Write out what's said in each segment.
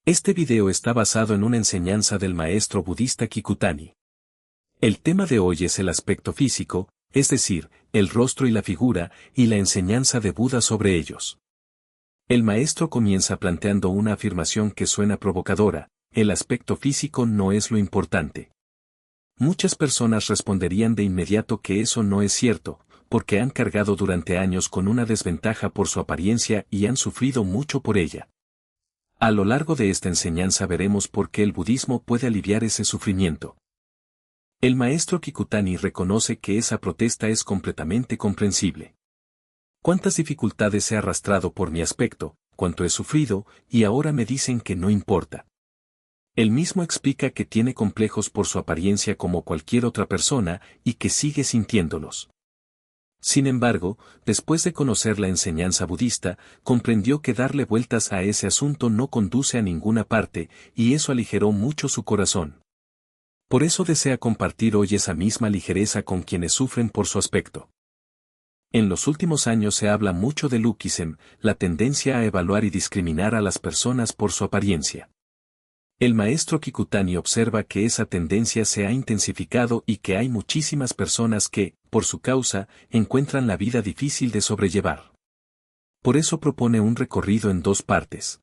Este video está basado en una enseñanza del maestro budista Kikutani. El tema de hoy es el aspecto físico, es decir, el rostro y la figura, y la enseñanza de Buda sobre ellos. El maestro comienza planteando una afirmación que suena provocadora: el aspecto físico no es lo importante. Muchas personas responderían de inmediato que eso no es cierto, porque han cargado durante años con una desventaja por su apariencia y han sufrido mucho por ella. A lo largo de esta enseñanza veremos por qué el budismo puede aliviar ese sufrimiento. El maestro Kikutani reconoce que esa protesta es completamente comprensible. ¿Cuántas dificultades he arrastrado por mi aspecto, cuánto he sufrido, y ahora me dicen que no importa? Él mismo explica que tiene complejos por su apariencia como cualquier otra persona y que sigue sintiéndolos. Sin embargo, después de conocer la enseñanza budista, comprendió que darle vueltas a ese asunto no conduce a ninguna parte, y eso aligeró mucho su corazón. Por eso desea compartir hoy esa misma ligereza con quienes sufren por su aspecto. En los últimos años se habla mucho del lookism, la tendencia a evaluar y discriminar a las personas por su apariencia. El maestro Kikutani observa que esa tendencia se ha intensificado y que hay muchísimas personas que, por su causa, encuentran la vida difícil de sobrellevar. Por eso propone un recorrido en dos partes.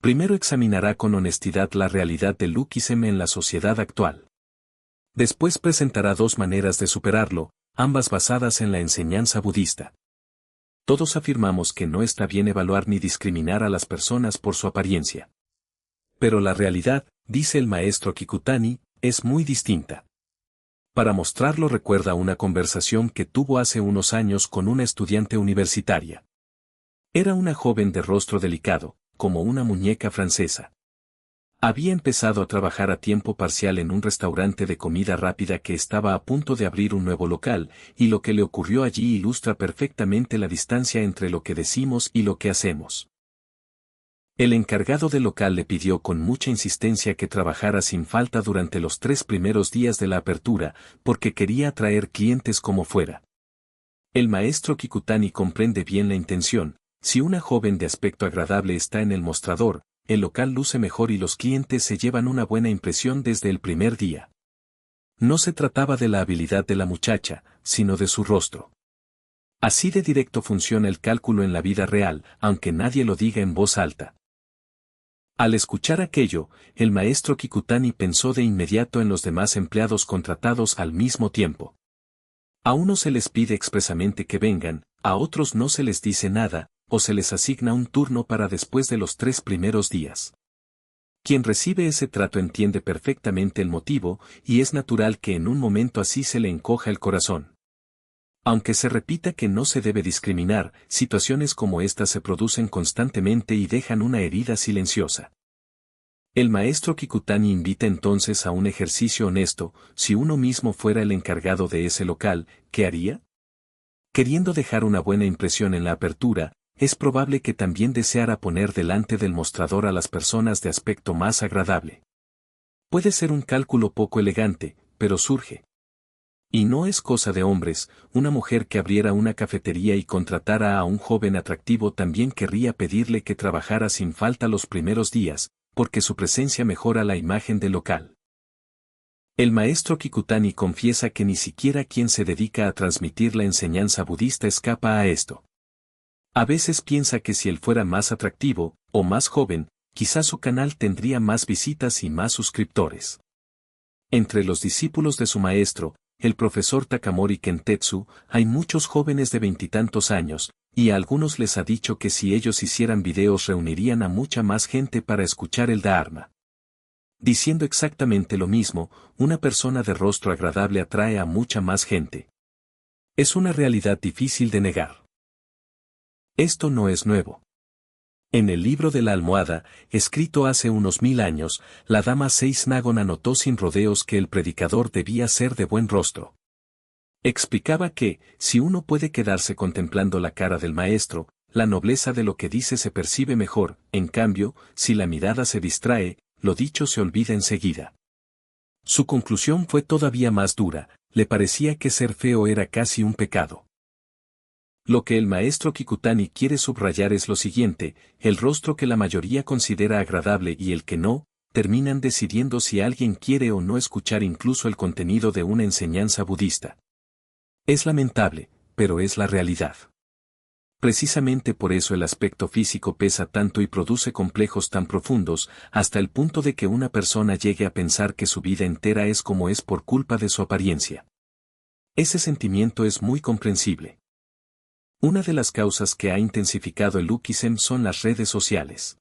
Primero examinará con honestidad la realidad del lookism en la sociedad actual. Después presentará dos maneras de superarlo, ambas basadas en la enseñanza budista. Todos afirmamos que no está bien evaluar ni discriminar a las personas por su apariencia. Pero la realidad, dice el maestro Kikutani, es muy distinta. Para mostrarlo recuerda una conversación que tuvo hace unos años con una estudiante universitaria. Era una joven de rostro delicado, como una muñeca francesa. Había empezado a trabajar a tiempo parcial en un restaurante de comida rápida que estaba a punto de abrir un nuevo local, y lo que le ocurrió allí ilustra perfectamente la distancia entre lo que decimos y lo que hacemos. El encargado del local le pidió con mucha insistencia que trabajara sin falta durante los 3 primeros días de la apertura, porque quería atraer clientes como fuera. El maestro Kikutani comprende bien la intención: si una joven de aspecto agradable está en el mostrador, el local luce mejor y los clientes se llevan una buena impresión desde el primer día. No se trataba de la habilidad de la muchacha, sino de su rostro. Así de directo funciona el cálculo en la vida real, aunque nadie lo diga en voz alta. Al escuchar aquello, el maestro Kikutani pensó de inmediato en los demás empleados contratados al mismo tiempo. A unos se les pide expresamente que vengan, a otros no se les dice nada, o se les asigna un turno para después de los 3 primeros días. Quien recibe ese trato entiende perfectamente el motivo, y es natural que en un momento así se le encoja el corazón. Aunque se repita que no se debe discriminar, situaciones como estas se producen constantemente y dejan una herida silenciosa. El maestro Kikutani invita entonces a un ejercicio honesto: si uno mismo fuera el encargado de ese local, ¿qué haría? Queriendo dejar una buena impresión en la apertura, es probable que también deseara poner delante del mostrador a las personas de aspecto más agradable. Puede ser un cálculo poco elegante, pero surge. Y no es cosa de hombres: una mujer que abriera una cafetería y contratara a un joven atractivo también querría pedirle que trabajara sin falta los primeros días, porque su presencia mejora la imagen del local. El maestro Kikutani confiesa que ni siquiera quien se dedica a transmitir la enseñanza budista escapa a esto. A veces piensa que si él fuera más atractivo, o más joven, quizás su canal tendría más visitas y más suscriptores. Entre los discípulos de su maestro, el profesor Takamori Kentetsu, hay muchos jóvenes de 20 y tantos años, y a algunos les ha dicho que si ellos hicieran videos reunirían a mucha más gente para escuchar el Dharma. Diciendo exactamente lo mismo, una persona de rostro agradable atrae a mucha más gente. Es una realidad difícil de negar. Esto no es nuevo. En el libro de la almohada, escrito hace unos 1000 años, la dama Seis Nagon anotó sin rodeos que el predicador debía ser de buen rostro. Explicaba que, si uno puede quedarse contemplando la cara del maestro, la nobleza de lo que dice se percibe mejor; en cambio, si la mirada se distrae, lo dicho se olvida enseguida. Su conclusión fue todavía más dura: le parecía que ser feo era casi un pecado. Lo que el maestro Kikutani quiere subrayar es lo siguiente: el rostro que la mayoría considera agradable y el que no, terminan decidiendo si alguien quiere o no escuchar incluso el contenido de una enseñanza budista. Es lamentable, pero es la realidad. Precisamente por eso el aspecto físico pesa tanto y produce complejos tan profundos, hasta el punto de que una persona llegue a pensar que su vida entera es como es por culpa de su apariencia. Ese sentimiento es muy comprensible. Una de las causas que ha intensificado el Ukisem son las redes sociales.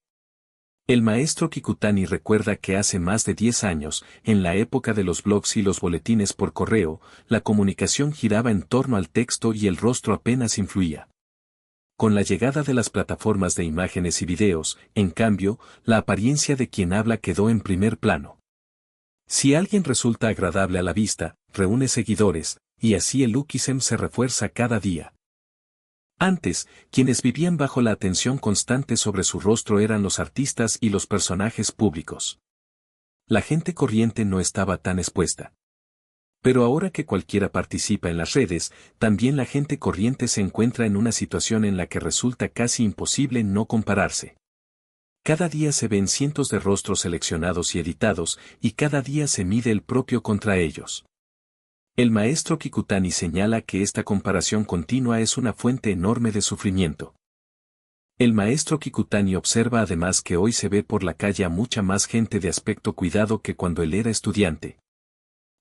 El maestro Kikutani recuerda que hace más de 10 años, en la época de los blogs y los boletines por correo, la comunicación giraba en torno al texto y el rostro apenas influía. Con la llegada de las plataformas de imágenes y videos, en cambio, la apariencia de quien habla quedó en primer plano. Si alguien resulta agradable a la vista, reúne seguidores, y así el Ukisem se refuerza cada día. Antes, quienes vivían bajo la atención constante sobre su rostro eran los artistas y los personajes públicos. La gente corriente no estaba tan expuesta. Pero ahora que cualquiera participa en las redes, también la gente corriente se encuentra en una situación en la que resulta casi imposible no compararse. Cada día se ven cientos de rostros seleccionados y editados, y cada día se mide el propio contra ellos. El maestro Kikutani señala que esta comparación continua es una fuente enorme de sufrimiento. El maestro Kikutani observa además que hoy se ve por la calle a mucha más gente de aspecto cuidado que cuando él era estudiante.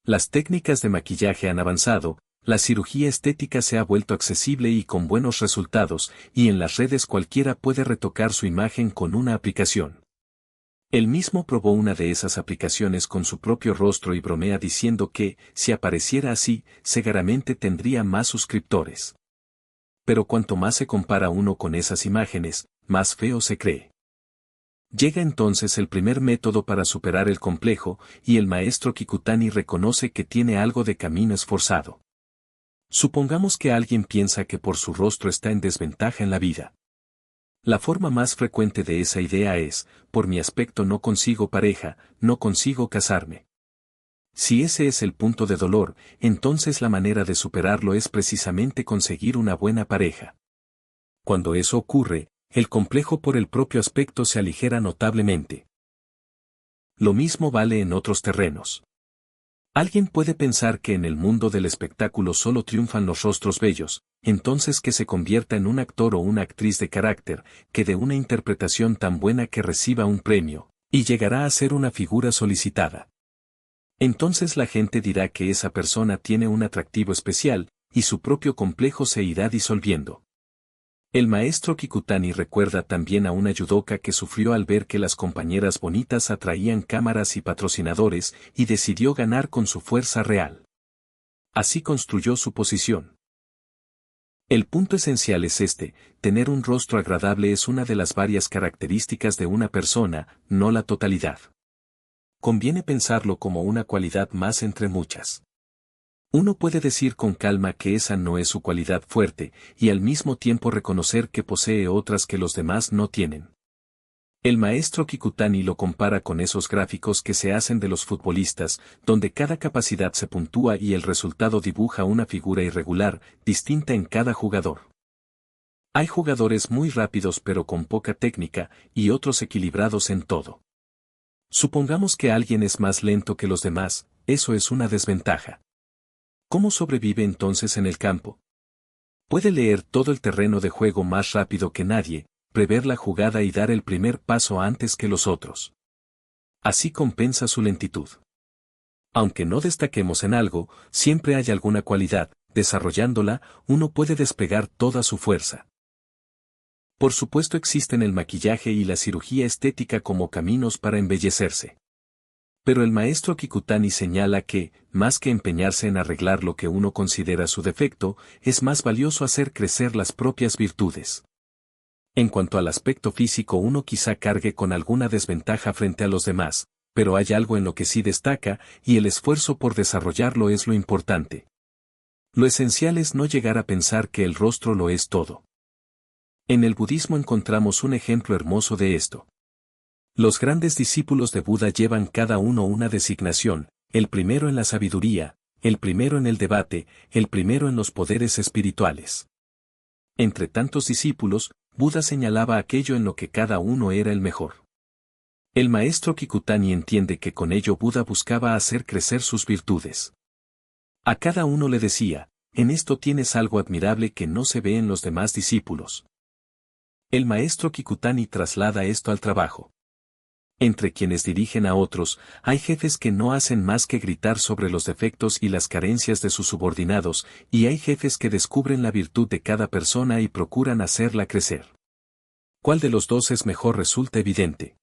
Las técnicas de maquillaje han avanzado, la cirugía estética se ha vuelto accesible y con buenos resultados, y en las redes cualquiera puede retocar su imagen con una aplicación. Él mismo probó una de esas aplicaciones con su propio rostro y bromea diciendo que, si apareciera así, seguramente tendría más suscriptores. Pero cuanto más se compara uno con esas imágenes, más feo se cree. Llega entonces el primer método para superar el complejo, y el maestro Kikutani reconoce que tiene algo de camino esforzado. Supongamos que alguien piensa que por su rostro está en desventaja en la vida. La forma más frecuente de esa idea es: por mi aspecto no consigo pareja, no consigo casarme. Si ese es el punto de dolor, entonces la manera de superarlo es precisamente conseguir una buena pareja. Cuando eso ocurre, el complejo por el propio aspecto se aligera notablemente. Lo mismo vale en otros terrenos. Alguien puede pensar que en el mundo del espectáculo solo triunfan los rostros bellos, entonces que se convierta en un actor o una actriz de carácter, que dé una interpretación tan buena que reciba un premio, y llegará a ser una figura solicitada. Entonces la gente dirá que esa persona tiene un atractivo especial, y su propio complejo se irá disolviendo. El maestro Kikutani recuerda también a una yudoka que sufrió al ver que las compañeras bonitas atraían cámaras y patrocinadores, y decidió ganar con su fuerza real. Así construyó su posición. El punto esencial es este: tener un rostro agradable es una de las varias características de una persona, no la totalidad. Conviene pensarlo como una cualidad más entre muchas. Uno puede decir con calma que esa no es su cualidad fuerte, y al mismo tiempo reconocer que posee otras que los demás no tienen. El maestro Kikutani lo compara con esos gráficos que se hacen de los futbolistas, donde cada capacidad se puntúa y el resultado dibuja una figura irregular, distinta en cada jugador. Hay jugadores muy rápidos pero con poca técnica, y otros equilibrados en todo. Supongamos que alguien es más lento que los demás, eso es una desventaja. ¿Cómo sobrevive entonces en el campo? Puede leer todo el terreno de juego más rápido que nadie, prever la jugada y dar el primer paso antes que los otros. Así compensa su lentitud. Aunque no destaquemos en algo, siempre hay alguna cualidad, desarrollándola, uno puede desplegar toda su fuerza. Por supuesto existen el maquillaje y la cirugía estética como caminos para embellecerse. Pero el maestro Kikutani señala que, más que empeñarse en arreglar lo que uno considera su defecto, es más valioso hacer crecer las propias virtudes. En cuanto al aspecto físico, uno quizá cargue con alguna desventaja frente a los demás, pero hay algo en lo que sí destaca, y el esfuerzo por desarrollarlo es lo importante. Lo esencial es no llegar a pensar que el rostro lo es todo. En el budismo encontramos un ejemplo hermoso de esto. Los grandes discípulos de Buda llevan cada uno una designación: el primero en la sabiduría, el primero en el debate, el primero en los poderes espirituales. Entre tantos discípulos, Buda señalaba aquello en lo que cada uno era el mejor. El maestro Kikutani entiende que con ello Buda buscaba hacer crecer sus virtudes. A cada uno le decía, en esto tienes algo admirable que no se ve en los demás discípulos. El maestro Kikutani traslada esto al trabajo. Entre quienes dirigen a otros, hay jefes que no hacen más que gritar sobre los defectos y las carencias de sus subordinados, y hay jefes que descubren la virtud de cada persona y procuran hacerla crecer. ¿Cuál de los dos es mejor resulta evidente?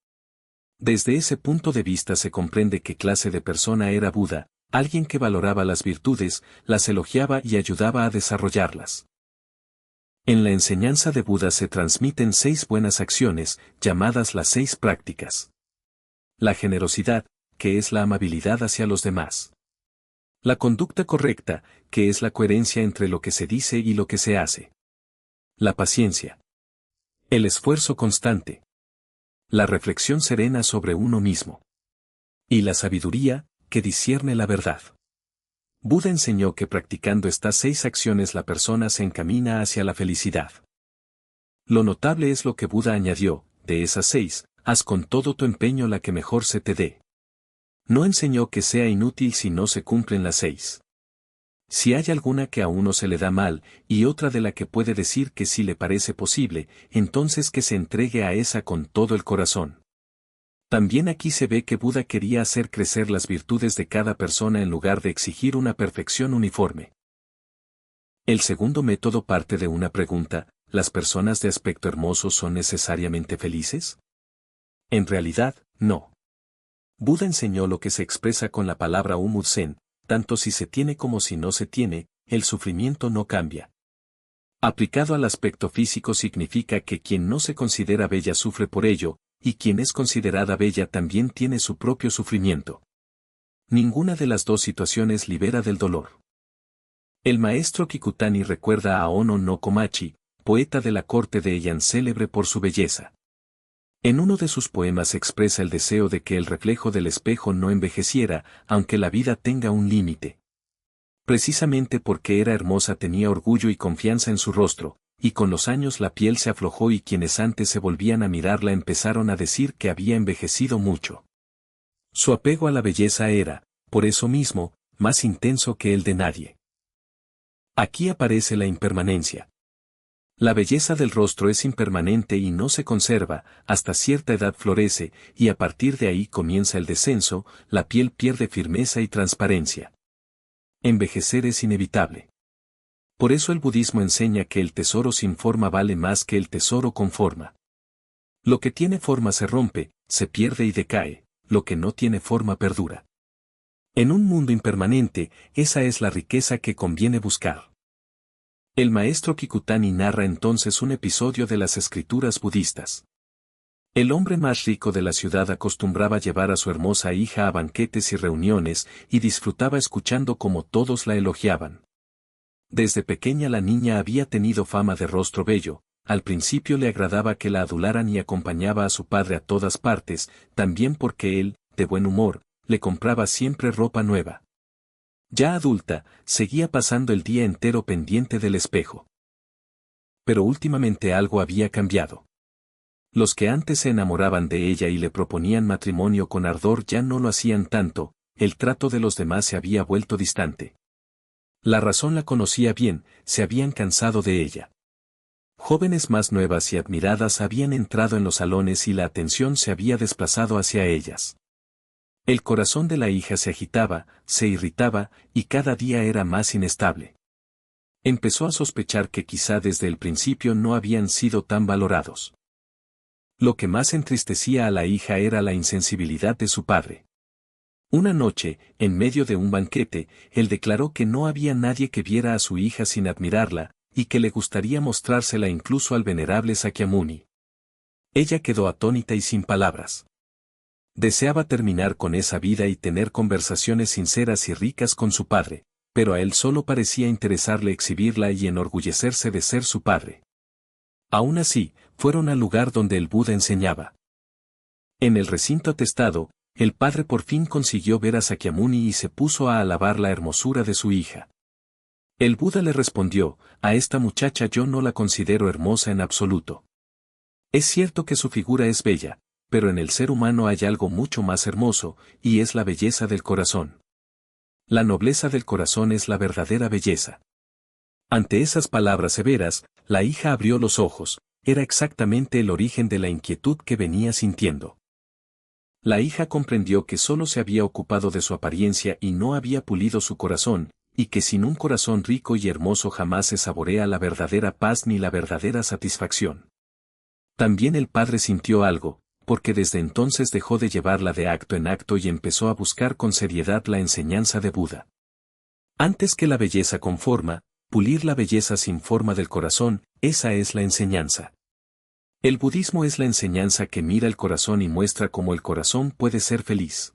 Desde ese punto de vista se comprende qué clase de persona era Buda, alguien que valoraba las virtudes, las elogiaba y ayudaba a desarrollarlas. En la enseñanza de Buda se transmiten 6 buenas acciones, llamadas las 6 prácticas. La generosidad, que es la amabilidad hacia los demás. La conducta correcta, que es la coherencia entre lo que se dice y lo que se hace. La paciencia. El esfuerzo constante. La reflexión serena sobre uno mismo. Y la sabiduría, que discierne la verdad. Buda enseñó que practicando estas 6 acciones la persona se encamina hacia la felicidad. Lo notable es lo que Buda añadió, de esas 6, haz con todo tu empeño la que mejor se te dé. No enseñó que sea inútil si no se cumplen las 6. Si hay alguna que a uno se le da mal, y otra de la que puede decir que sí le parece posible, entonces que se entregue a esa con todo el corazón. También aquí se ve que Buda quería hacer crecer las virtudes de cada persona en lugar de exigir una perfección uniforme. El segundo método parte de una pregunta, ¿las personas de aspecto hermoso son necesariamente felices? En realidad, no. Buda enseñó lo que se expresa con la palabra umudsen, tanto si se tiene como si no se tiene, el sufrimiento no cambia. Aplicado al aspecto físico significa que quien no se considera bella sufre por ello, y quien es considerada bella también tiene su propio sufrimiento. Ninguna de las dos situaciones libera del dolor. El maestro Kikutani recuerda a Ono no Komachi, poeta de la corte de Heian célebre por su belleza. En uno de sus poemas expresa el deseo de que el reflejo del espejo no envejeciera, aunque la vida tenga un límite. Precisamente porque era hermosa tenía orgullo y confianza en su rostro, y con los años la piel se aflojó y quienes antes se volvían a mirarla empezaron a decir que había envejecido mucho. Su apego a la belleza era, por eso mismo, más intenso que el de nadie. Aquí aparece la impermanencia. La belleza del rostro es impermanente y no se conserva, hasta cierta edad florece, y a partir de ahí comienza el descenso, la piel pierde firmeza y transparencia. Envejecer es inevitable. Por eso el budismo enseña que el tesoro sin forma vale más que el tesoro con forma. Lo que tiene forma se rompe, se pierde y decae, lo que no tiene forma perdura. En un mundo impermanente, esa es la riqueza que conviene buscar. El maestro Kikutani narra entonces un episodio de las escrituras budistas. El hombre más rico de la ciudad acostumbraba llevar a su hermosa hija a banquetes y reuniones, y disfrutaba escuchando cómo todos la elogiaban. Desde pequeña la niña había tenido fama de rostro bello, al principio le agradaba que la adularan y acompañaba a su padre a todas partes, también porque él, de buen humor, le compraba siempre ropa nueva. Ya adulta, seguía pasando el día entero pendiente del espejo. Pero últimamente algo había cambiado. Los que antes se enamoraban de ella y le proponían matrimonio con ardor ya no lo hacían tanto, el trato de los demás se había vuelto distante. La razón la conocía bien, se habían cansado de ella. Jóvenes más nuevas y admiradas habían entrado en los salones y la atención se había desplazado hacia ellas. El corazón de la hija se agitaba, se irritaba, y cada día era más inestable. Empezó a sospechar que quizá desde el principio no habían sido tan valorados. Lo que más entristecía a la hija era la insensibilidad de su padre. Una noche, en medio de un banquete, él declaró que no había nadie que viera a su hija sin admirarla, y que le gustaría mostrársela incluso al venerable Sakyamuni. Ella quedó atónita y sin palabras. Deseaba terminar con esa vida y tener conversaciones sinceras y ricas con su padre, pero a él solo parecía interesarle exhibirla y enorgullecerse de ser su padre. Aún así, fueron al lugar donde el Buda enseñaba. En el recinto atestado, el padre por fin consiguió ver a Sakyamuni y se puso a alabar la hermosura de su hija. El Buda le respondió, a esta muchacha yo no la considero hermosa en absoluto. Es cierto que su figura es bella, pero en el ser humano hay algo mucho más hermoso, y es la belleza del corazón. La nobleza del corazón es la verdadera belleza. Ante esas palabras severas, la hija abrió los ojos, era exactamente el origen de la inquietud que venía sintiendo. La hija comprendió que solo se había ocupado de su apariencia y no había pulido su corazón, y que sin un corazón rico y hermoso jamás se saborea la verdadera paz ni la verdadera satisfacción. También el padre sintió algo, porque desde entonces dejó de llevarla de acto en acto y empezó a buscar con seriedad la enseñanza de Buda. Antes que la belleza con forma, pulir la belleza sin forma del corazón, esa es la enseñanza. El budismo es la enseñanza que mira el corazón y muestra cómo el corazón puede ser feliz.